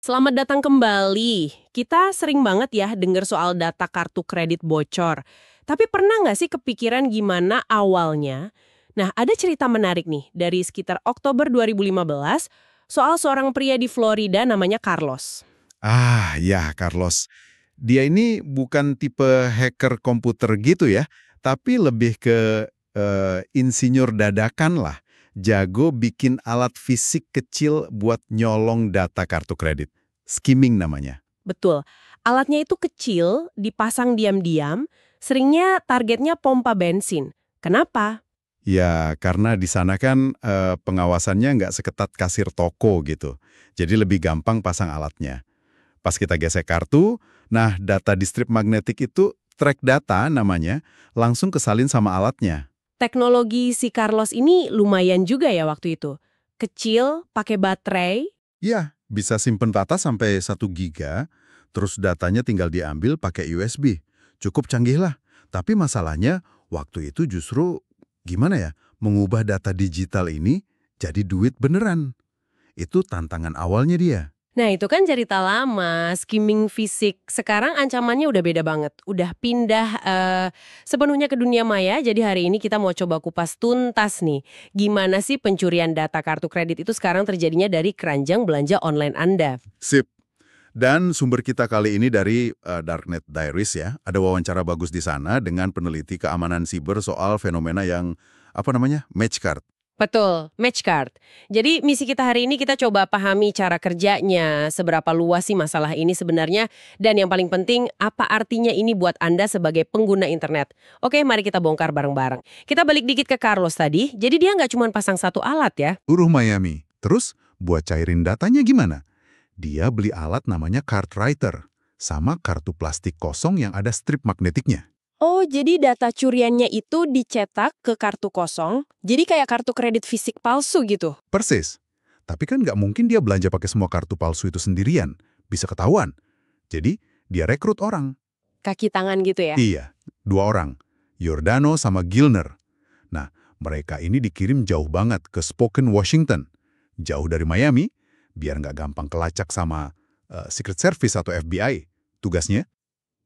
Selamat datang kembali. Kita sering banget ya dengar soal data kartu kredit bocor. Tapi pernah nggak sih kepikiran gimana awalnya? Nah, ada cerita menarik nih dari sekitar Oktober 2015 soal seorang pria di Florida namanya Carlos. Ah, ya, Carlos. Dia ini bukan tipe hacker komputer gitu ya, tapi lebih ke insinyur dadakan lah. Jago bikin alat fisik kecil buat nyolong data kartu kredit. Skimming namanya. Betul, alatnya itu kecil, dipasang diam-diam, seringnya targetnya pompa bensin. Kenapa? Ya, karena di sana kan pengawasannya nggak seketat kasir toko gitu. Jadi lebih gampang pasang alatnya. Pas kita gesek kartu, nah data di strip magnetik itu track data namanya, langsung kesalin sama alatnya. Teknologi si Carlos ini lumayan juga ya waktu itu. Kecil, pakai baterai. Ya, bisa simpen data sampai 1 giga, terus datanya tinggal diambil pakai USB. Cukup canggih lah. Tapi masalahnya, waktu itu justru, gimana ya, mengubah data digital ini jadi duit beneran. Itu tantangan awalnya dia. Nah, itu kan cerita lama, skimming fisik. Sekarang ancamannya udah beda banget. Udah pindah sepenuhnya ke dunia maya, jadi hari ini kita mau coba kupas tuntas nih. Gimana sih pencurian data kartu kredit itu sekarang terjadinya dari keranjang belanja online Anda? Sip. Dan sumber kita kali ini dari Darknet Diaries ya. Ada wawancara bagus di sana dengan peneliti keamanan siber soal fenomena yang, match card. Betul, match card. Jadi misi kita hari ini kita coba pahami cara kerjanya, seberapa luas sih masalah ini sebenarnya, dan yang paling penting, apa artinya ini buat Anda sebagai pengguna internet. Oke, mari kita bongkar bareng-bareng. Kita balik dikit ke Carlos tadi, jadi dia nggak cuma pasang satu alat ya. Buruh Miami. Terus, buat cairin datanya gimana? Dia beli alat namanya card writer, sama kartu plastik kosong yang ada strip magnetiknya. Oh, jadi data curiannya itu dicetak ke kartu kosong, jadi kayak kartu kredit fisik palsu gitu. Persis. Tapi kan nggak mungkin dia belanja pakai semua kartu palsu itu sendirian. Bisa ketahuan. Jadi, dia rekrut orang. Kaki tangan gitu ya. Iya, 2 orang. Giordano sama Gilner. Nah, mereka ini dikirim jauh banget ke Spokane, Washington. Jauh dari Miami, biar nggak gampang kelacak sama Secret Service atau FBI. Tugasnya?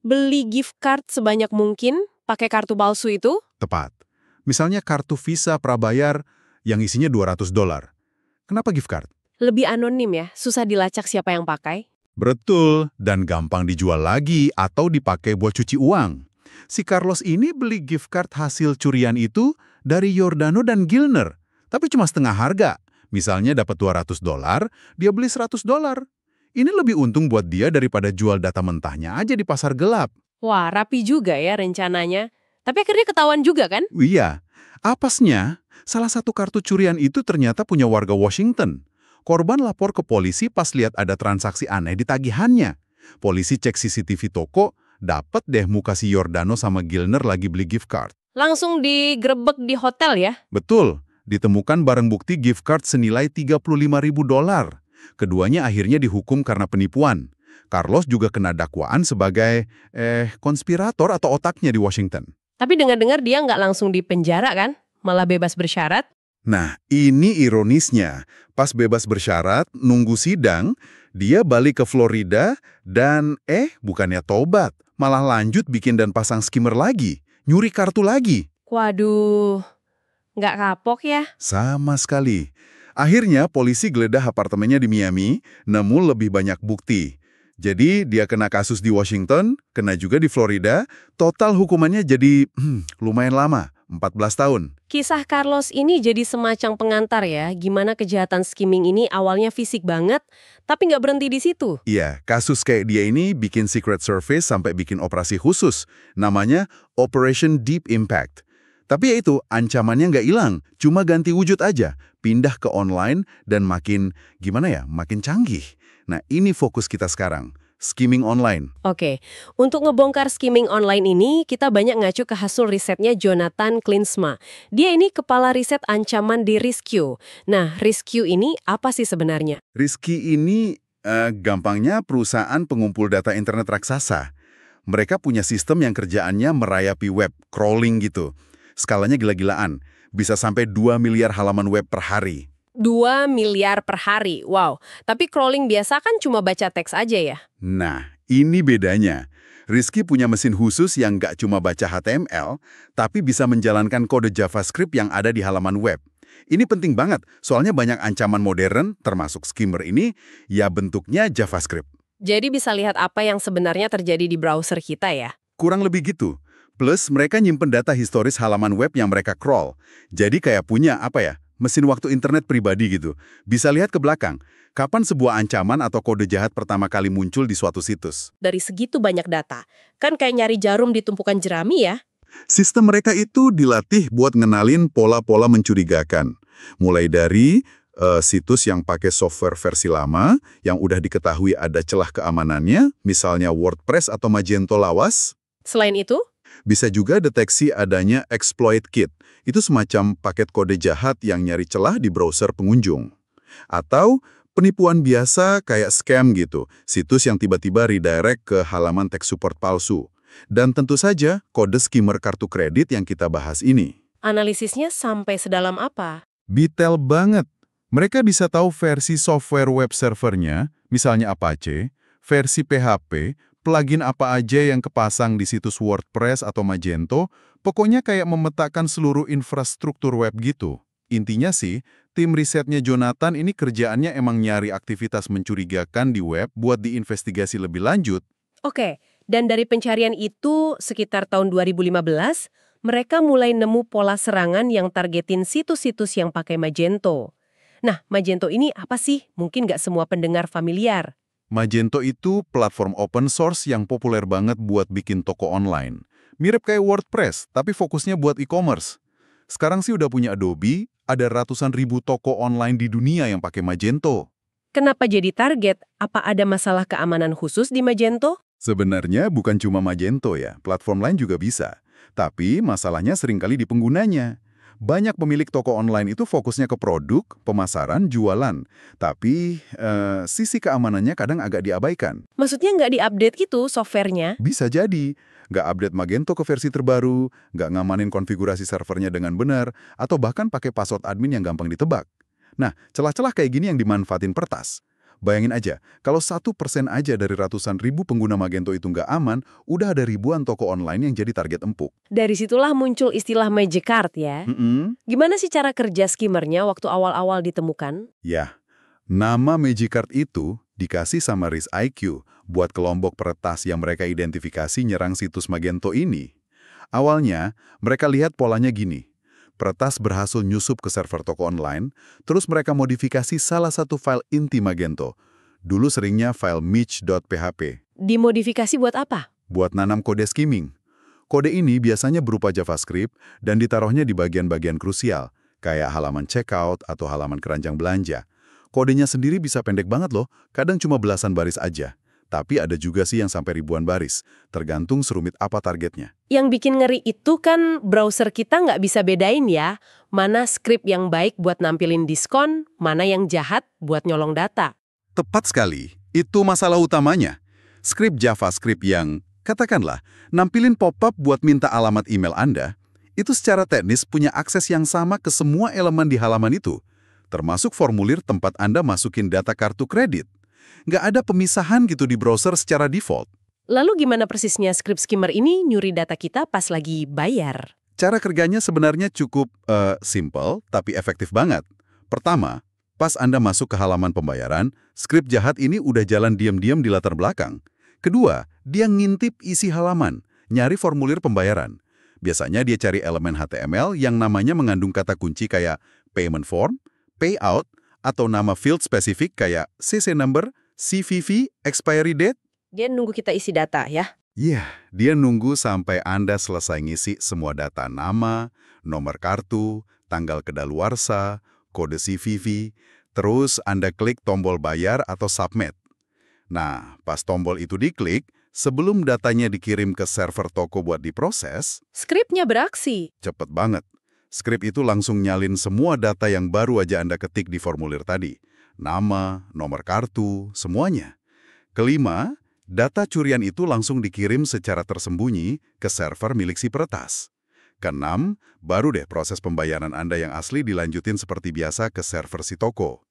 Beli gift card sebanyak mungkin, pakai kartu palsu itu. Tepat. Misalnya kartu Visa prabayar yang isinya $200. Kenapa gift card? Lebih anonim ya, susah dilacak siapa yang pakai. Betul, dan gampang dijual lagi atau dipakai buat cuci uang. Si Carlos ini beli gift card hasil curian itu dari Giordano dan Gilner, tapi cuma setengah harga. Misalnya dapat $200, dia beli $100. Ini lebih untung buat dia daripada jual data mentahnya aja di pasar gelap. Wah, rapi juga ya rencananya. Tapi akhirnya ketahuan juga kan? Iya, apesnya, salah satu kartu curian itu ternyata punya warga Washington. Korban lapor ke polisi pas lihat ada transaksi aneh di tagihannya. Polisi cek CCTV toko, dapet deh muka si Giordano sama Gilner lagi beli gift card. Langsung digerebek di hotel ya? Betul, ditemukan barang bukti gift card senilai $35.000. Keduanya akhirnya dihukum karena penipuan. Carlos juga kena dakwaan sebagai konspirator atau otaknya di Washington. Tapi dengar-dengar dia nggak langsung dipenjara kan? Malah bebas bersyarat. Nah, ini ironisnya. Pas bebas bersyarat, nunggu sidang, dia balik ke Florida dan bukannya tobat, malah lanjut bikin dan pasang skimmer lagi, nyuri kartu lagi. Waduh, nggak kapok ya? Sama sekali. Akhirnya polisi geledah apartemennya di Miami, nemu lebih banyak bukti. Jadi dia kena kasus di Washington, kena juga di Florida, total hukumannya jadi lumayan lama, 14 tahun. Kisah Carlos ini jadi semacam pengantar ya, gimana kejahatan skimming ini awalnya fisik banget, tapi nggak berhenti di situ. Iya, kasus kayak dia ini bikin Secret Service sampai bikin operasi khusus, namanya Operation Deep Impact. Tapi ya itu, ancamannya nggak hilang, cuma ganti wujud aja, pindah ke online dan makin canggih. Nah, ini fokus kita sekarang, skimming online. Oke, untuk ngebongkar skimming online ini, kita banyak ngacu ke hasil risetnya Jonathan Klinsma. Dia ini kepala riset ancaman di Risq. Nah, Risq ini apa sih sebenarnya? Risq ini gampangnya perusahaan pengumpul data internet raksasa. Mereka punya sistem yang kerjaannya merayapi web, crawling gitu. Skalanya gila-gilaan, bisa sampai 2 miliar halaman web per hari. 2 miliar per hari, wow. Tapi crawling biasa kan cuma baca teks aja ya? Nah, ini bedanya. Rizky punya mesin khusus yang nggak cuma baca HTML, tapi bisa menjalankan kode JavaScript yang ada di halaman web. Ini penting banget, soalnya banyak ancaman modern, termasuk skimmer ini, ya bentuknya JavaScript. Jadi bisa lihat apa yang sebenarnya terjadi di browser kita ya? Kurang lebih gitu. Plus, mereka nyimpen data historis halaman web yang mereka crawl. Jadi kayak punya, mesin waktu internet pribadi gitu. Bisa lihat ke belakang, kapan sebuah ancaman atau kode jahat pertama kali muncul di suatu situs. Dari segitu banyak data, kan kayak nyari jarum di tumpukan jerami ya? Sistem mereka itu dilatih buat ngenalin pola-pola mencurigakan. Mulai dari situs yang pakai software versi lama, yang udah diketahui ada celah keamanannya, misalnya WordPress atau Magento lawas. Selain itu, Bisa juga deteksi adanya exploit kit. Itu semacam paket kode jahat yang nyari celah di browser pengunjung. Atau penipuan biasa kayak scam gitu, situs yang tiba-tiba redirect ke halaman tech support palsu. Dan tentu saja kode skimmer kartu kredit yang kita bahas ini. analisisnya sampai sedalam apa? Detail banget. Mereka bisa tahu versi software web servernya, misalnya Apache, versi PHP, plugin apa aja yang kepasang di situs WordPress atau Magento, pokoknya kayak memetakan seluruh infrastruktur web gitu. Intinya sih, tim risetnya Jonathan ini kerjaannya emang nyari aktivitas mencurigakan di web buat diinvestigasi lebih lanjut. Oke, dan dari pencarian itu sekitar tahun 2015, mereka mulai nemu pola serangan yang targetin situs-situs yang pakai Magento. Nah, Magento ini apa sih? Mungkin nggak semua pendengar familiar. Magento itu platform open source yang populer banget buat bikin toko online. Mirip kayak WordPress, tapi fokusnya buat e-commerce. Sekarang sih udah punya Adobe, ada ratusan ribu toko online di dunia yang pakai Magento. Kenapa jadi target? Apa ada masalah keamanan khusus di Magento? Sebenarnya bukan cuma Magento ya, platform lain juga bisa. Tapi masalahnya seringkali di penggunanya. Banyak pemilik toko online itu fokusnya ke produk, pemasaran, jualan. Tapi sisi keamanannya kadang agak diabaikan. Maksudnya nggak diupdate gitu softwarenya? Bisa jadi, nggak update Magento ke versi terbaru, nggak ngamanin konfigurasi servernya dengan benar, atau bahkan pakai password admin yang gampang ditebak. Nah, celah-celah kayak gini yang dimanfaatin peretas. Bayangin aja, kalau 1% aja dari ratusan ribu pengguna Magento itu nggak aman, udah ada ribuan toko online yang jadi target empuk. Dari situlah muncul istilah magic card ya. Gimana sih cara kerja skimmernya waktu awal-awal ditemukan? Ya, nama Magicard itu dikasih sama RiskIQ buat kelompok peretas yang mereka identifikasi nyerang situs Magento ini. Awalnya, mereka lihat polanya gini. Peretas berhasil nyusup ke server toko online, terus mereka modifikasi salah satu file inti Magento. Dulu seringnya file mich.php, Dimodifikasi buat apa? buat nanam kode skimming. Kode ini biasanya berupa JavaScript dan ditaruhnya di bagian-bagian krusial, kayak halaman checkout atau halaman keranjang belanja. Kodenya sendiri bisa pendek banget loh, kadang cuma belasan baris aja. Tapi ada juga sih yang sampai ribuan baris, tergantung serumit apa targetnya. Yang bikin ngeri itu kan browser kita nggak bisa bedain ya, mana script yang baik buat nampilin diskon, mana yang jahat buat nyolong data. Tepat sekali, itu masalah utamanya. Skrip JavaScript yang, katakanlah, nampilin pop-up buat minta alamat email Anda, itu secara teknis punya akses yang sama ke semua elemen di halaman itu, termasuk formulir tempat Anda masukin data kartu kredit. Nggak ada pemisahan gitu di browser secara default. Lalu gimana persisnya script skimmer ini nyuri data kita pas lagi bayar? Cara kerjanya sebenarnya cukup simple, tapi efektif banget. Pertama, pas Anda masuk ke halaman pembayaran, skrip jahat ini udah jalan diam-diam di latar belakang. Kedua, dia ngintip isi halaman, nyari formulir pembayaran. Biasanya dia cari elemen HTML yang namanya mengandung kata kunci kayak payment form, payout, atau nama field spesifik kayak CC number, CVV, expiry date. Dia nunggu kita isi data ya? Iya, dia nunggu sampai Anda selesai ngisi semua data nama, nomor kartu, tanggal kedaluarsa, kode CVV, terus Anda klik tombol bayar atau submit. Nah, pas tombol itu diklik, sebelum datanya dikirim ke server toko buat diproses, Skripnya beraksi. cepet banget. Skrip itu langsung nyalin semua data yang baru aja Anda ketik di formulir tadi. Nama, nomor kartu, semuanya. Kelima, data curian itu langsung dikirim secara tersembunyi ke server milik si peretas. Keenam, baru deh proses pembayaran Anda yang asli dilanjutin seperti biasa ke server si toko.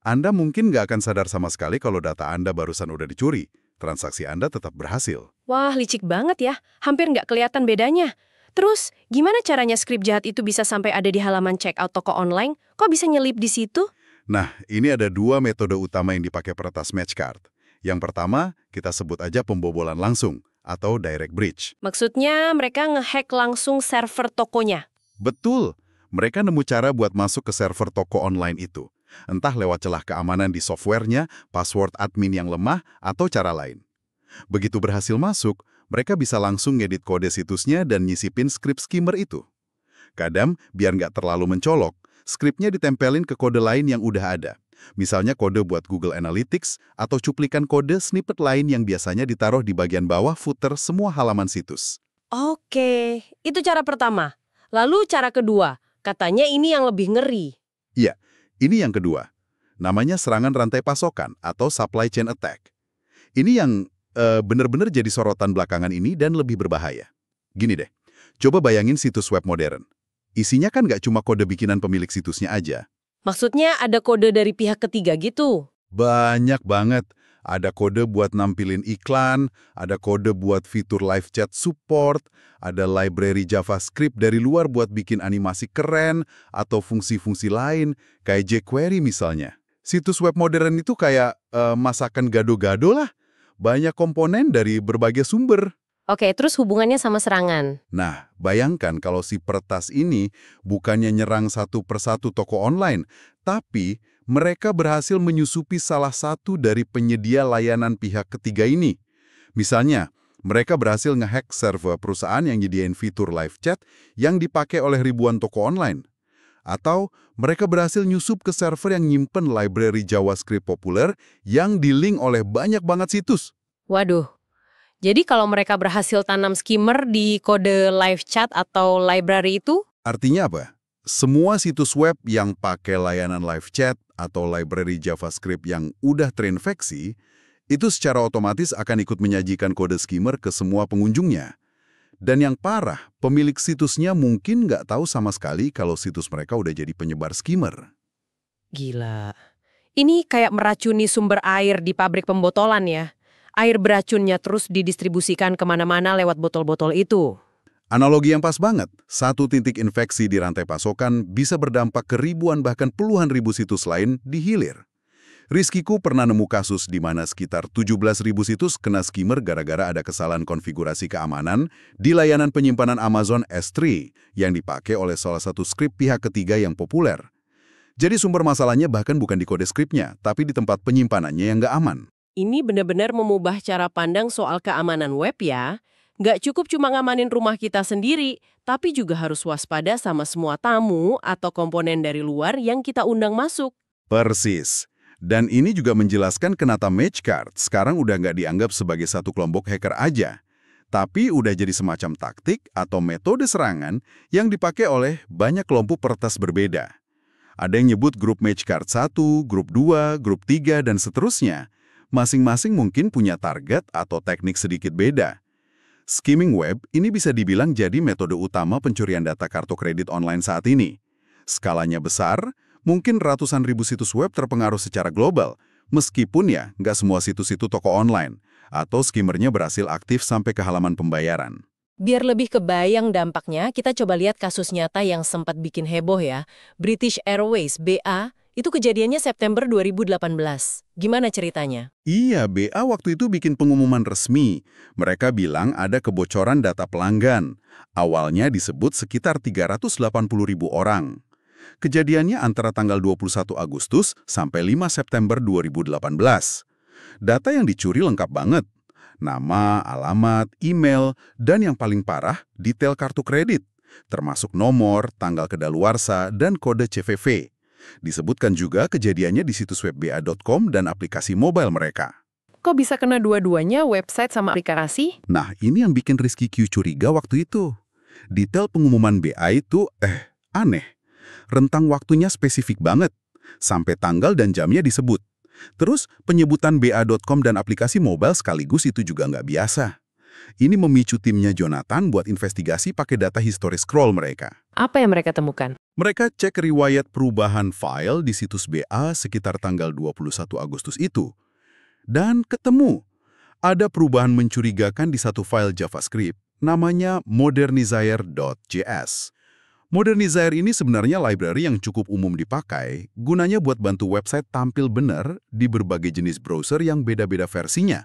Anda mungkin nggak akan sadar sama sekali kalau data Anda barusan udah dicuri. Transaksi Anda tetap berhasil. Wah, licik banget ya. Hampir nggak kelihatan bedanya. Terus, gimana caranya skrip jahat itu bisa sampai ada di halaman checkout toko online? Kok bisa nyelip di situ? Nah, ini ada dua metode utama yang dipakai peretas Matchcard. Yang pertama, kita sebut aja pembobolan langsung atau direct breach. Maksudnya mereka ngehack langsung server tokonya. Betul, mereka nemu cara buat masuk ke server toko online itu. Entah lewat celah keamanan di softwarenya, password admin yang lemah, atau cara lain. Begitu berhasil masuk, mereka bisa langsung ngedit kode situsnya dan nyisipin skrip skimmer itu. Kadang, biar nggak terlalu mencolok, skripnya ditempelin ke kode lain yang udah ada. Misalnya kode buat Google Analytics atau cuplikan kode snippet lain yang biasanya ditaruh di bagian bawah footer semua halaman situs. Oke, itu cara pertama. Lalu cara kedua, katanya ini yang lebih ngeri. Iya, ini yang kedua. Namanya serangan rantai pasokan atau supply chain attack. Ini yang benar-benar jadi sorotan belakangan ini dan lebih berbahaya. Gini deh, coba bayangin situs web modern. Isinya kan nggak cuma kode bikinan pemilik situsnya aja. Maksudnya ada kode dari pihak ketiga gitu? Banyak banget. Ada kode buat nampilin iklan, ada kode buat fitur live chat support, ada library JavaScript dari luar buat bikin animasi keren, atau fungsi-fungsi lain, kayak jQuery misalnya. Situs web modern itu kayak masakan gado-gado lah. Banyak komponen dari berbagai sumber. Oke, terus hubungannya sama serangan. Nah, bayangkan kalau si peretas ini bukannya nyerang satu persatu toko online, tapi mereka berhasil menyusupi salah satu dari penyedia layanan pihak ketiga ini. Misalnya, mereka berhasil ngehack server perusahaan yang nyediain fitur live chat yang dipakai oleh ribuan toko online. Atau mereka berhasil nyusup ke server yang nyimpen library JavaScript populer yang di-link oleh banyak banget situs. Waduh, jadi kalau mereka berhasil tanam skimmer di kode live chat atau library itu? Artinya apa? Semua situs web yang pakai layanan live chat atau library JavaScript yang udah terinfeksi, itu secara otomatis akan ikut menyajikan kode skimmer ke semua pengunjungnya. Dan yang parah, pemilik situsnya mungkin nggak tahu sama sekali kalau situs mereka udah jadi penyebar skimmer. Gila. Ini kayak meracuni sumber air di pabrik pembotolan ya. Air beracunnya terus didistribusikan kemana-mana lewat botol-botol itu. Analogi yang pas banget, satu titik infeksi di rantai pasokan bisa berdampak ke ribuan bahkan puluhan ribu situs lain di hilir. Rizkyku pernah nemu kasus di mana sekitar 17.000 situs kena skimmer gara-gara ada kesalahan konfigurasi keamanan di layanan penyimpanan Amazon S3 yang dipakai oleh salah satu skrip pihak ketiga yang populer. Jadi sumber masalahnya bahkan bukan di kode skripnya, tapi di tempat penyimpanannya yang nggak aman. Ini benar-benar mengubah cara pandang soal keamanan web ya. Nggak cukup cuma ngamanin rumah kita sendiri, tapi juga harus waspada sama semua tamu atau komponen dari luar yang kita undang masuk. Persis. Dan ini juga menjelaskan kenapa Matchcard sekarang udah nggak dianggap sebagai satu kelompok hacker aja, tapi udah jadi semacam taktik atau metode serangan yang dipakai oleh banyak kelompok peretas berbeda. Ada yang nyebut grup Matchcard 1, grup 2, grup 3, dan seterusnya. Masing-masing mungkin punya target atau teknik sedikit beda. Skimming web ini bisa dibilang jadi metode utama pencurian data kartu kredit online saat ini. Skalanya besar, mungkin ratusan ribu situs web terpengaruh secara global, meskipun ya nggak semua situs itu toko online, atau skimmernya berhasil aktif sampai ke halaman pembayaran. Biar lebih kebayang dampaknya, kita coba lihat kasus nyata yang sempat bikin heboh ya. British Airways, BA, itu kejadiannya September 2018. Gimana ceritanya? Iya, BA waktu itu bikin pengumuman resmi. Mereka bilang ada kebocoran data pelanggan. Awalnya disebut sekitar 380.000 orang. Kejadiannya antara tanggal 21 Agustus sampai 5 September 2018. Data yang dicuri lengkap banget. Nama, alamat, email, dan yang paling parah, detail kartu kredit. Termasuk nomor, tanggal kedaluarsa, dan kode CVV. Disebutkan juga kejadiannya di situs web ba.com dan aplikasi mobile mereka. Kok bisa kena dua-duanya, website sama aplikasi? Nah, ini yang bikin Rizky curiga waktu itu. Detail pengumuman BA itu, aneh. Rentang waktunya spesifik banget. Sampai tanggal dan jamnya disebut. Terus, penyebutan ba.com dan aplikasi mobile sekaligus itu juga nggak biasa. Ini memicu timnya Jonathan buat investigasi pakai data historis scroll mereka. Apa yang mereka temukan? Mereka cek riwayat perubahan file di situs BA sekitar tanggal 21 Agustus itu. Dan ketemu, ada perubahan mencurigakan di satu file JavaScript, namanya modernizer.js. Modernizer ini sebenarnya library yang cukup umum dipakai, gunanya buat bantu website tampil benar di berbagai jenis browser yang beda-beda versinya.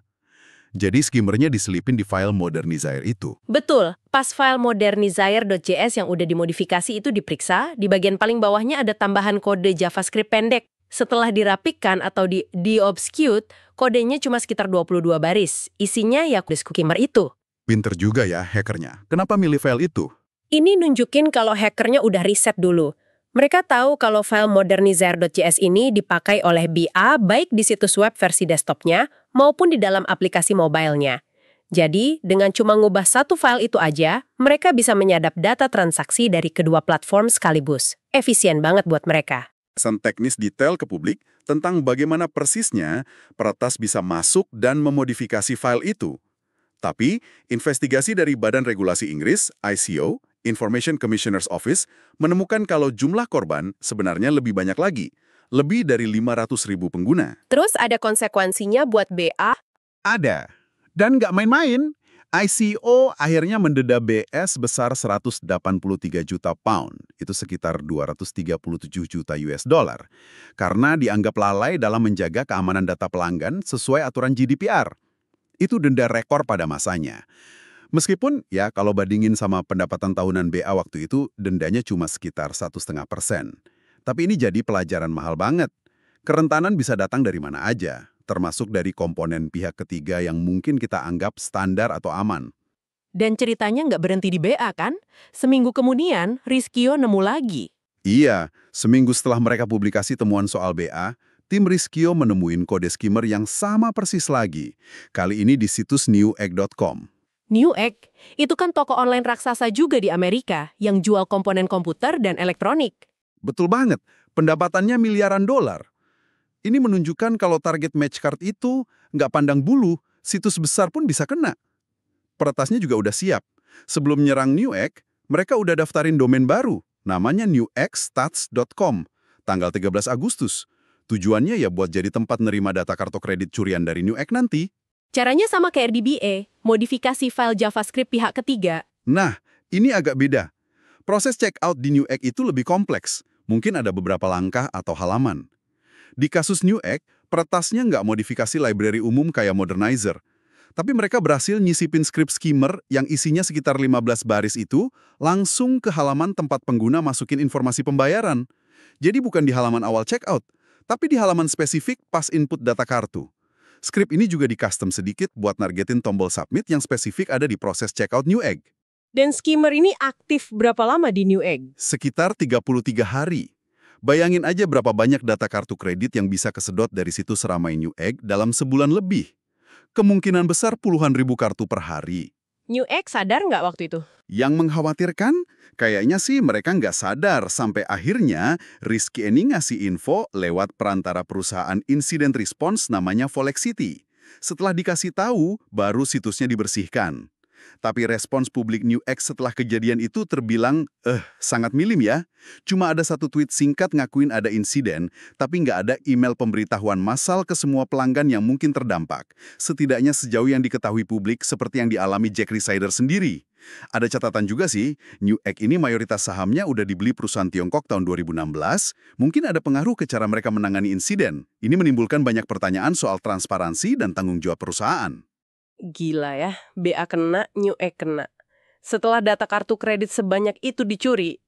Jadi skimmernya diselipin di file modernizer itu. Betul, pas file modernizer.js yang udah dimodifikasi itu diperiksa, di bagian paling bawahnya ada tambahan kode JavaScript pendek. Setelah dirapikan atau di-obfuscate, kodenya cuma sekitar 22 baris. Isinya ya kode skimmer itu. Pinter juga ya hackernya. Kenapa milih file itu? Ini nunjukin kalau hackernya udah riset dulu. Mereka tahu kalau file modernizer.js ini dipakai oleh BA baik di situs web versi desktopnya maupun di dalam aplikasi mobilenya. Jadi, dengan cuma ngubah satu file itu aja, mereka bisa menyadap data transaksi dari kedua platform sekaligus. Efisien banget buat mereka. Pesan teknis detail ke publik tentang bagaimana persisnya peretas bisa masuk dan memodifikasi file itu. Tapi, investigasi dari Badan Regulasi Inggris, ICO, Information Commissioner's Office, menemukan kalau jumlah korban sebenarnya lebih banyak lagi, lebih dari 500.000 pengguna. Terus ada konsekuensinya buat BA? Ada. Dan nggak main-main. ICO akhirnya mendeda BS sebesar 183 juta pound, itu sekitar 237 juta US dollar, karena dianggap lalai dalam menjaga keamanan data pelanggan sesuai aturan GDPR. Itu denda rekor pada masanya. Meskipun, ya kalau bandingin sama pendapatan tahunan BA waktu itu, dendanya cuma sekitar 1,5%. Tapi ini jadi pelajaran mahal banget. Kerentanan bisa datang dari mana aja, termasuk dari komponen pihak ketiga yang mungkin kita anggap standar atau aman. Dan ceritanya nggak berhenti di BA kan? Seminggu kemudian, Rizkio nemu lagi. Iya, seminggu setelah mereka publikasi temuan soal BA, tim Rizkio menemuin kode skimmer yang sama persis lagi. Kali ini di situs newegg.com. Newegg, itu kan toko online raksasa juga di Amerika yang jual komponen komputer dan elektronik. Betul banget, pendapatannya miliaran dolar. Ini menunjukkan kalau target match card itu nggak pandang bulu, situs besar pun bisa kena. Peretasnya juga udah siap. Sebelum nyerang Newegg, mereka udah daftarin domain baru, namanya neweggStats.com, tanggal 13 Agustus. Tujuannya ya buat jadi tempat nerima data kartu kredit curian dari Newegg nanti. Caranya sama kayak RDBA, modifikasi file JavaScript pihak ketiga. Nah, ini agak beda. Proses checkout di Newegg itu lebih kompleks. Mungkin ada beberapa langkah atau halaman. Di kasus Newegg, peretasnya nggak modifikasi library umum kayak Modernizer. Tapi mereka berhasil nyisipin script skimmer yang isinya sekitar 15 baris itu langsung ke halaman tempat pengguna masukin informasi pembayaran. Jadi bukan di halaman awal checkout, tapi di halaman spesifik pas input data kartu. Script ini juga di-custom sedikit buat nargetin tombol submit yang spesifik ada di proses checkout Newegg. Dan skimmer ini aktif berapa lama di Newegg? Sekitar 33 hari. Bayangin aja berapa banyak data kartu kredit yang bisa kesedot dari situs ramai Newegg dalam sebulan lebih. Kemungkinan besar puluhan ribu kartu per hari. Newegg sadar nggak waktu itu? Yang mengkhawatirkan, kayaknya sih mereka nggak sadar sampai akhirnya Rizky ini ngasih info lewat perantara perusahaan incident response namanya Volexity. Setelah dikasih tahu, baru situsnya dibersihkan. Tapi respons publik Newegg setelah kejadian itu terbilang, sangat milim ya. Cuma ada satu tweet singkat ngakuin ada insiden, tapi nggak ada email pemberitahuan massal ke semua pelanggan yang mungkin terdampak. Setidaknya sejauh yang diketahui publik seperti yang dialami Jack Rhysider sendiri. Ada catatan juga sih, Newegg ini mayoritas sahamnya udah dibeli perusahaan Tiongkok tahun 2016, mungkin ada pengaruh ke cara mereka menangani insiden. Ini menimbulkan banyak pertanyaan soal transparansi dan tanggung jawab perusahaan. Gila ya, BA kena, Newegg kena. Setelah data kartu kredit sebanyak itu dicuri,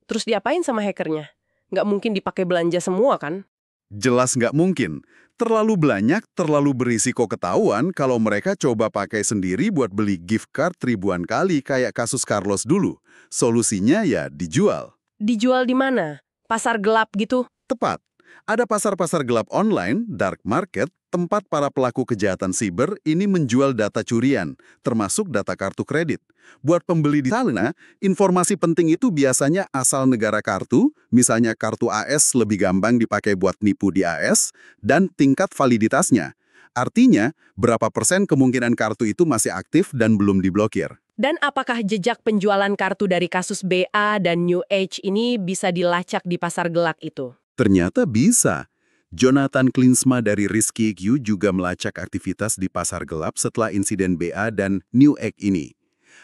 terus diapain sama hackernya? Nggak mungkin dipakai belanja semua kan? Jelas nggak mungkin. Terlalu banyak, terlalu berisiko ketahuan kalau mereka coba pakai sendiri buat beli gift card ribuan kali kayak kasus Carlos dulu. Solusinya ya dijual. Dijual di mana? Pasar gelap gitu? Tepat. Ada pasar-pasar gelap online, dark market, tempat para pelaku kejahatan siber ini menjual data curian, termasuk data kartu kredit. Buat pembeli di sana, informasi penting itu biasanya asal negara kartu, misalnya kartu AS lebih gampang dipakai buat nipu di AS, dan tingkat validitasnya. Artinya, berapa persen kemungkinan kartu itu masih aktif dan belum diblokir? Dan apakah jejak penjualan kartu dari kasus BA dan New Age ini bisa dilacak di pasar gelap itu? Ternyata bisa. Jonathan Klinsma dari RiskIQ juga melacak aktivitas di pasar gelap setelah insiden BA dan New Egg ini.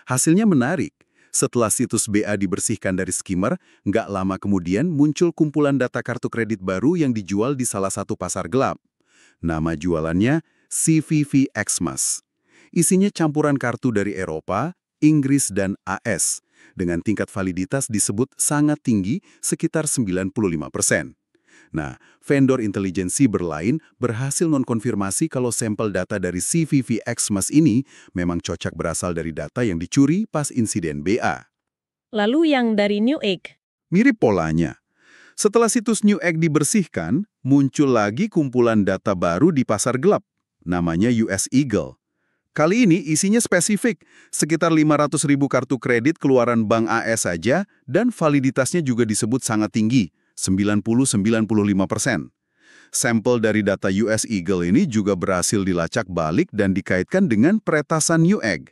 Hasilnya menarik. Setelah situs BA dibersihkan dari skimmer, nggak lama kemudian muncul kumpulan data kartu kredit baru yang dijual di salah satu pasar gelap. Nama jualannya CVV Xmas. Isinya campuran kartu dari Eropa, Inggris, dan AS, dengan tingkat validitas disebut sangat tinggi sekitar 95%. Nah, vendor intelijen siber lain berhasil nonkonfirmasi kalau sampel data dari CVV Xmas ini memang cocok berasal dari data yang dicuri pas insiden BA. Lalu yang dari New Egg? Mirip polanya. Setelah situs New Egg dibersihkan, muncul lagi kumpulan data baru di pasar gelap, namanya US Eagle. Kali ini isinya spesifik, sekitar 500.000 kartu kredit keluaran Bank AS saja dan validitasnya juga disebut sangat tinggi, 90-95%. Sampel dari data US Eagle ini juga berhasil dilacak balik dan dikaitkan dengan peretasan New Egg.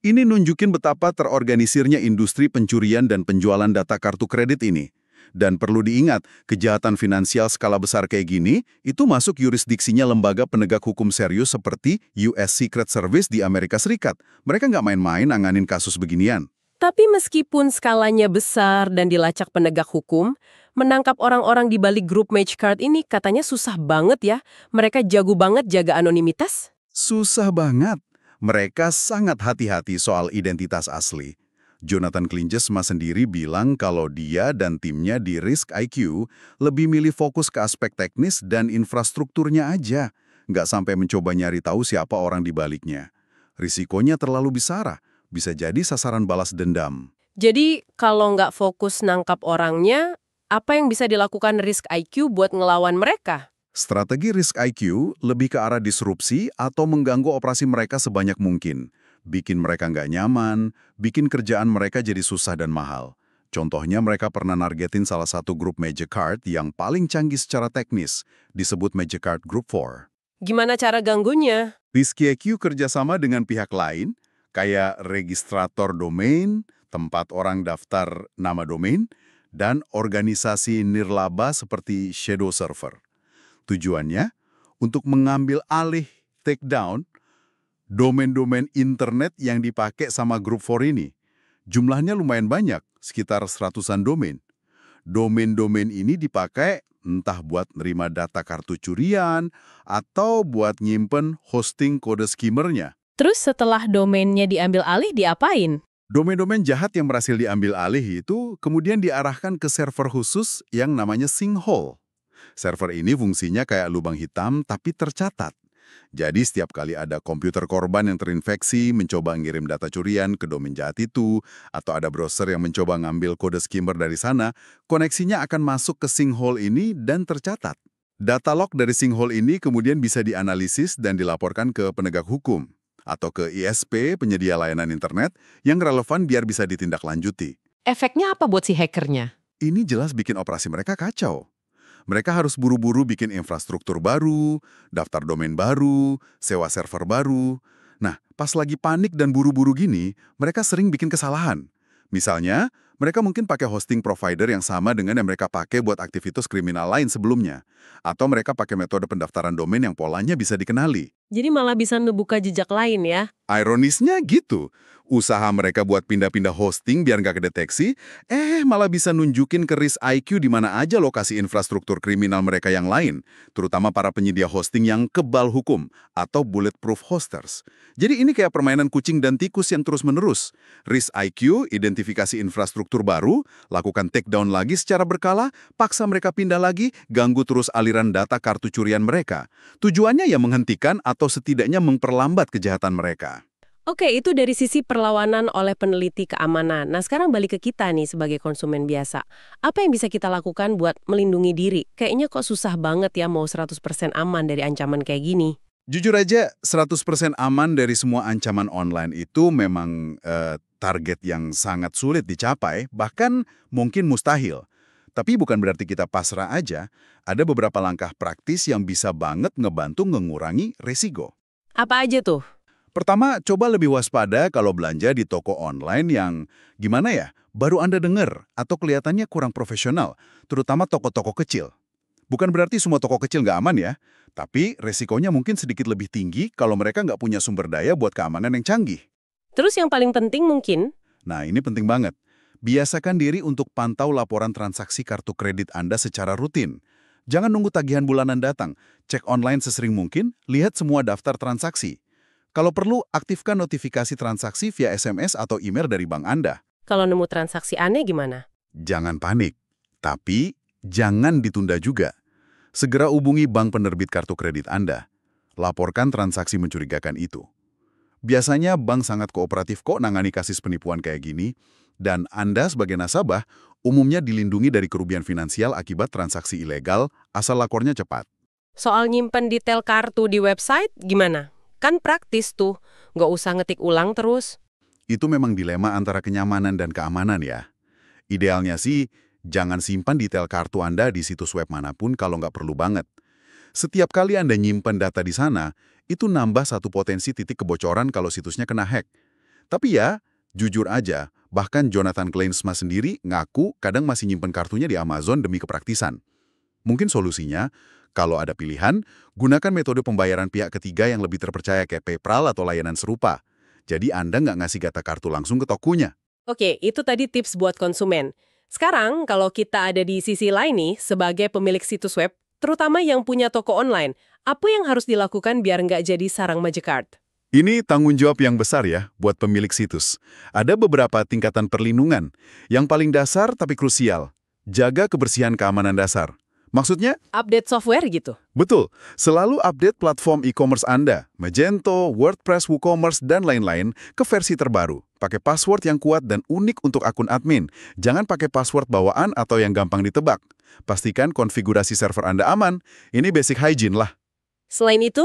Ini nunjukin betapa terorganisirnya industri pencurian dan penjualan data kartu kredit ini. Dan perlu diingat, kejahatan finansial skala besar kayak gini, itu masuk yurisdiksinya lembaga penegak hukum serius seperti US Secret Service di Amerika Serikat. Mereka nggak main-main nanganin kasus beginian. Tapi meskipun skalanya besar dan dilacak penegak hukum, menangkap orang-orang di balik grup Magecard ini katanya susah banget ya. Mereka jago banget jaga anonimitas. Susah banget. Mereka sangat hati-hati soal identitas asli. Jonathan Klinsma sendiri bilang kalau dia dan timnya di RiskIQ lebih milih fokus ke aspek teknis dan infrastrukturnya aja, nggak sampai mencoba nyari tahu siapa orang di baliknya. Risikonya terlalu besar, bisa jadi sasaran balas dendam. Jadi kalau nggak fokus nangkap orangnya, apa yang bisa dilakukan RiskIQ buat ngelawan mereka? Strategi RiskIQ lebih ke arah disrupsi atau mengganggu operasi mereka sebanyak mungkin. Bikin mereka nggak nyaman, bikin kerjaan mereka jadi susah dan mahal. Contohnya mereka pernah nargetin salah satu grup Magecard yang paling canggih secara teknis, disebut Magecard Group 4. Gimana cara ganggunya? RiskIQ kerjasama dengan pihak lain, kayak registrator domain, tempat orang daftar nama domain, dan organisasi nirlaba seperti Shadow Server. Tujuannya untuk mengambil alih takedown domain-domain internet yang dipakai sama grup 4 ini. Jumlahnya lumayan banyak, sekitar 100-an domain. Domain-domain ini dipakai entah buat nerima data kartu curian atau buat nyimpen hosting kode skimmernya. Terus setelah domainnya diambil alih, diapain? Domain-domain jahat yang berhasil diambil alih itu kemudian diarahkan ke server khusus yang namanya sinkhole. Server ini fungsinya kayak lubang hitam tapi tercatat. Jadi setiap kali ada komputer korban yang terinfeksi mencoba ngirim data curian ke domain jahat itu, atau ada browser yang mencoba ngambil kode skimmer dari sana, koneksinya akan masuk ke sinkhole ini dan tercatat. Data log dari sinkhole ini kemudian bisa dianalisis dan dilaporkan ke penegak hukum, atau ke ISP, penyedia layanan internet, yang relevan biar bisa ditindaklanjuti. Efeknya apa buat si hackernya? Ini jelas bikin operasi mereka kacau. Mereka harus buru-buru bikin infrastruktur baru, daftar domain baru, sewa server baru. Nah, pas lagi panik dan buru-buru gini, mereka sering bikin kesalahan. Misalnya, mereka mungkin pakai hosting provider yang sama dengan yang mereka pakai buat aktivitas kriminal lain sebelumnya. Atau mereka pakai metode pendaftaran domain yang polanya bisa dikenali. Jadi malah bisa ngebuka jejak lain ya? Ironisnya gitu. Usaha mereka buat pindah-pindah hosting biar nggak kedeteksi, malah bisa nunjukin ke RiskIQ di mana aja lokasi infrastruktur kriminal mereka yang lain, terutama para penyedia hosting yang kebal hukum atau bulletproof hosters. Jadi ini kayak permainan kucing dan tikus yang terus-menerus. RiskIQ identifikasi infrastruktur baru, lakukan takedown lagi secara berkala, paksa mereka pindah lagi, ganggu terus aliran data kartu curian mereka. Tujuannya ya menghentikan atau setidaknya memperlambat kejahatan mereka. Oke, itu dari sisi perlawanan oleh peneliti keamanan. Nah, sekarang balik ke kita nih sebagai konsumen biasa. Apa yang bisa kita lakukan buat melindungi diri? Kayaknya kok susah banget ya mau 100% aman dari ancaman kayak gini. Jujur aja, 100% aman dari semua ancaman online itu memang target yang sangat sulit dicapai, bahkan mungkin mustahil. Tapi bukan berarti kita pasrah aja, ada beberapa langkah praktis yang bisa banget ngebantu mengurangi resiko. Apa aja tuh? Pertama, coba lebih waspada kalau belanja di toko online yang, gimana ya, baru Anda dengar atau kelihatannya kurang profesional, terutama toko-toko kecil. Bukan berarti semua toko kecil nggak aman ya, tapi resikonya mungkin sedikit lebih tinggi kalau mereka nggak punya sumber daya buat keamanan yang canggih. Terus yang paling penting mungkin, Nah, ini penting banget. Biasakan diri untuk pantau laporan transaksi kartu kredit Anda secara rutin. Jangan nunggu tagihan bulanan datang. Cek online sesering mungkin, lihat semua daftar transaksi. Kalau perlu, aktifkan notifikasi transaksi via SMS atau email dari bank Anda. kalau nemu transaksi aneh gimana? Jangan panik, tapi jangan ditunda juga. Segera hubungi bank penerbit kartu kredit Anda. Laporkan transaksi mencurigakan itu. Biasanya bank sangat kooperatif kok nangani kasus penipuan kayak gini, dan Anda sebagai nasabah umumnya dilindungi dari kerugian finansial akibat transaksi ilegal asal lapornya cepat. Soal nyimpen detail kartu di website gimana? Kan praktis tuh, nggak usah ngetik ulang terus. Itu memang dilema antara kenyamanan dan keamanan ya. Idealnya sih, jangan simpan detail kartu Anda di situs web manapun kalau nggak perlu banget. Setiap kali Anda nyimpan data di sana, itu nambah satu potensi titik kebocoran kalau situsnya kena hack. Tapi ya, jujur aja, bahkan Jonathan Kleinsma sendiri ngaku kadang masih nyimpan kartunya di Amazon demi kepraktisan. Mungkin solusinya, kalau ada pilihan, gunakan metode pembayaran pihak ketiga yang lebih terpercaya kayak PayPal atau layanan serupa. Jadi Anda nggak ngasih data kartu langsung ke tokonya. Oke, itu tadi tips buat konsumen. Sekarang, kalau kita ada di sisi lain nih, sebagai pemilik situs web, terutama yang punya toko online, apa yang harus dilakukan biar nggak jadi sarang Magicard? Ini tanggung jawab yang besar ya buat pemilik situs. Ada beberapa tingkatan perlindungan. Yang paling dasar tapi krusial, jaga kebersihan keamanan dasar. Maksudnya? Update software gitu? Betul, selalu update platform e-commerce Anda, Magento, WordPress, WooCommerce, dan lain-lain ke versi terbaru. Pakai password yang kuat dan unik untuk akun admin. Jangan pakai password bawaan atau yang gampang ditebak. Pastikan konfigurasi server Anda aman. Ini basic hygiene lah. Selain itu,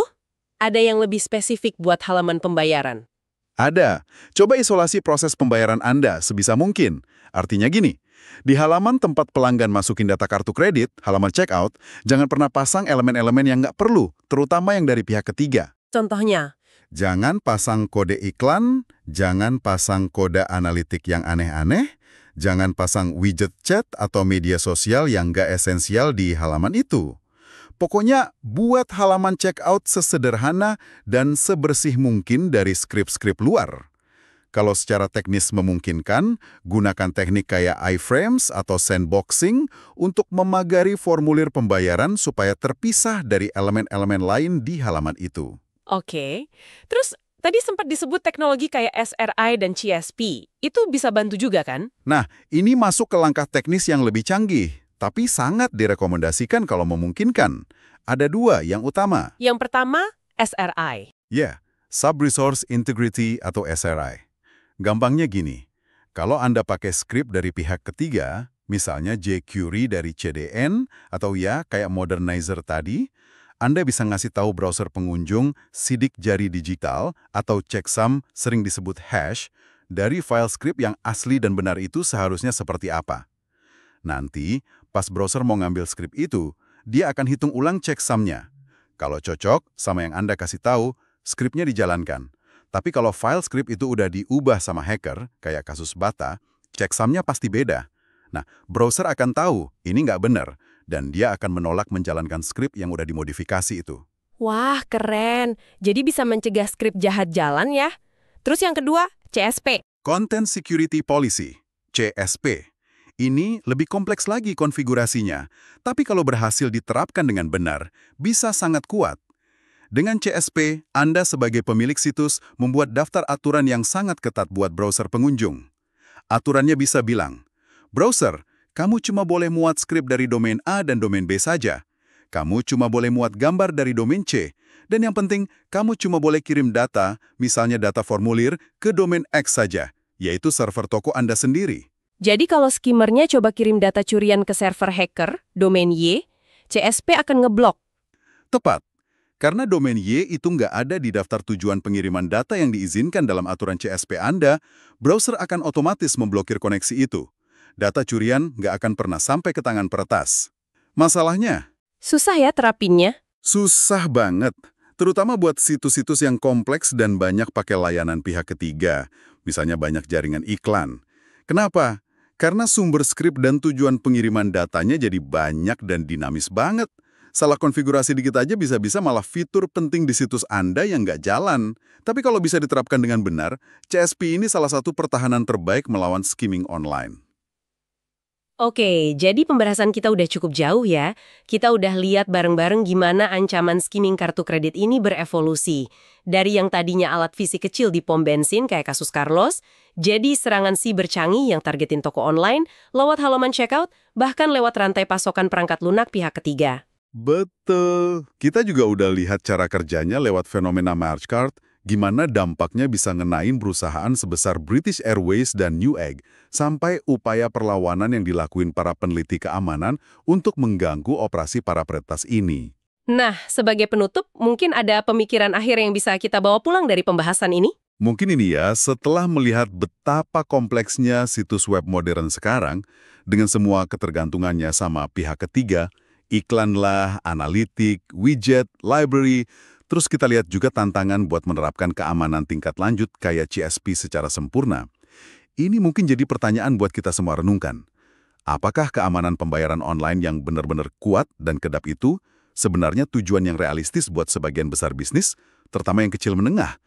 ada yang lebih spesifik buat halaman pembayaran. Ada. Coba isolasi proses pembayaran Anda sebisa mungkin. Artinya gini, di halaman tempat pelanggan masukin data kartu kredit, halaman checkout, jangan pernah pasang elemen-elemen yang nggak perlu, terutama yang dari pihak ketiga. Contohnya, Jangan pasang kode iklan, jangan pasang kode analitik yang aneh-aneh, jangan pasang widget chat atau media sosial yang nggak esensial di halaman itu. Pokoknya, buat halaman checkout sesederhana dan sebersih mungkin dari skrip-skrip luar. Kalau secara teknis memungkinkan, gunakan teknik kayak iframes atau sandboxing untuk memagari formulir pembayaran supaya terpisah dari elemen-elemen lain di halaman itu. oke. Terus, tadi sempat disebut teknologi kayak SRI dan CSP. Itu bisa bantu juga kan? Nah, ini masuk ke langkah teknis yang lebih canggih, tapi sangat direkomendasikan kalau memungkinkan. Ada dua yang utama. Yang pertama, SRI. Ya, Sub-Resource Integrity atau SRI. Gampangnya gini, kalau Anda pakai skrip dari pihak ketiga, misalnya jQuery dari CDN, atau ya kayak Modernizer tadi, Anda bisa ngasih tahu browser pengunjung sidik jari digital atau checksum sering disebut hash dari file skrip yang asli dan benar itu seharusnya seperti apa. Nanti, pas browser mau ngambil skrip itu, dia akan hitung ulang checksumnya. Kalau cocok sama yang Anda kasih tahu, skripnya dijalankan. Tapi kalau file skrip itu udah diubah sama hacker, kayak kasus Bata, checksumnya pasti beda. Nah, browser akan tahu ini nggak benar, dan dia akan menolak menjalankan skrip yang udah dimodifikasi itu. Wah, keren. Jadi bisa mencegah skrip jahat jalan ya. Terus yang kedua, CSP. Content Security Policy, CSP. Ini lebih kompleks lagi konfigurasinya, tapi kalau berhasil diterapkan dengan benar, bisa sangat kuat. Dengan CSP, Anda sebagai pemilik situs membuat daftar aturan yang sangat ketat buat browser pengunjung. Aturannya bisa bilang, browser, kamu cuma boleh muat skrip dari domain A dan domain B saja. Kamu cuma boleh muat gambar dari domain C. Dan yang penting, kamu cuma boleh kirim data, misalnya data formulir, ke domain X saja, yaitu server toko Anda sendiri. Jadi kalau skimmernya coba kirim data curian ke server hacker, domain Y, CSP akan ngeblok. Tepat. Karena domain Y itu nggak ada di daftar tujuan pengiriman data yang diizinkan dalam aturan CSP Anda, browser akan otomatis memblokir koneksi itu. Data curian nggak akan pernah sampai ke tangan peretas. Masalahnya, Susah ya terapinnya? susah banget. Terutama buat situs-situs yang kompleks dan banyak pakai layanan pihak ketiga. Misalnya banyak jaringan iklan. Kenapa? Karena sumber skrip dan tujuan pengiriman datanya jadi banyak dan dinamis banget. Salah konfigurasi dikit aja bisa-bisa malah fitur penting di situs Anda yang nggak jalan. Tapi kalau bisa diterapkan dengan benar, CSP ini salah satu pertahanan terbaik melawan skimming online. Oke, jadi pembahasan kita udah cukup jauh ya. Kita udah lihat bareng-bareng gimana ancaman skimming kartu kredit ini berevolusi. Dari yang tadinya alat fisik kecil di pom bensin kayak kasus Carlos, jadi serangan siber canggih yang targetin toko online, lewat halaman checkout, bahkan lewat rantai pasokan perangkat lunak pihak ketiga. Betul. Kita juga udah lihat cara kerjanya lewat fenomena Mastercard, gimana dampaknya bisa ngenain perusahaan sebesar British Airways dan Newegg, sampai upaya perlawanan yang dilakuin para peneliti keamanan untuk mengganggu operasi para peretas ini. Nah, sebagai penutup, mungkin ada pemikiran akhir yang bisa kita bawa pulang dari pembahasan ini? Mungkin ini ya, setelah melihat betapa kompleksnya situs web modern sekarang, dengan semua ketergantungannya sama pihak ketiga, iklan lah, analitik, widget, library, terus kita lihat juga tantangan buat menerapkan keamanan tingkat lanjut kayak CSP secara sempurna. Ini mungkin jadi pertanyaan buat kita semua renungkan. Apakah keamanan pembayaran online yang benar-benar kuat dan kedap itu sebenarnya tujuan yang realistis buat sebagian besar bisnis, terutama yang kecil menengah?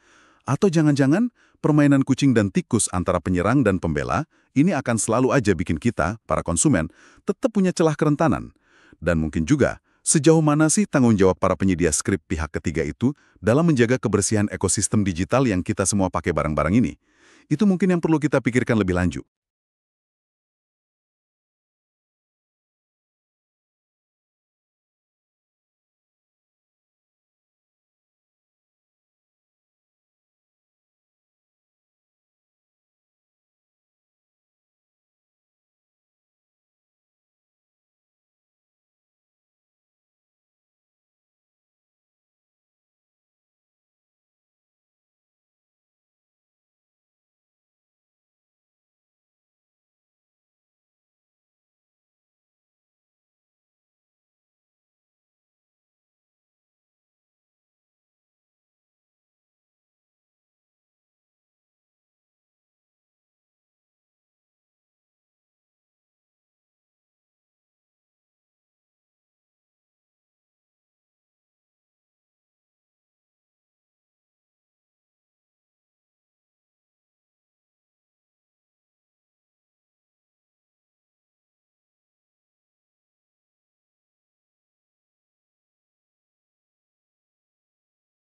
Atau jangan-jangan permainan kucing dan tikus antara penyerang dan pembela ini akan selalu aja bikin kita, para konsumen, tetap punya celah kerentanan. Dan mungkin juga, sejauh mana sih tanggung jawab para penyedia skrip pihak ketiga itu dalam menjaga kebersihan ekosistem digital yang kita semua pakai barang-barang ini? Itu mungkin yang perlu kita pikirkan lebih lanjut.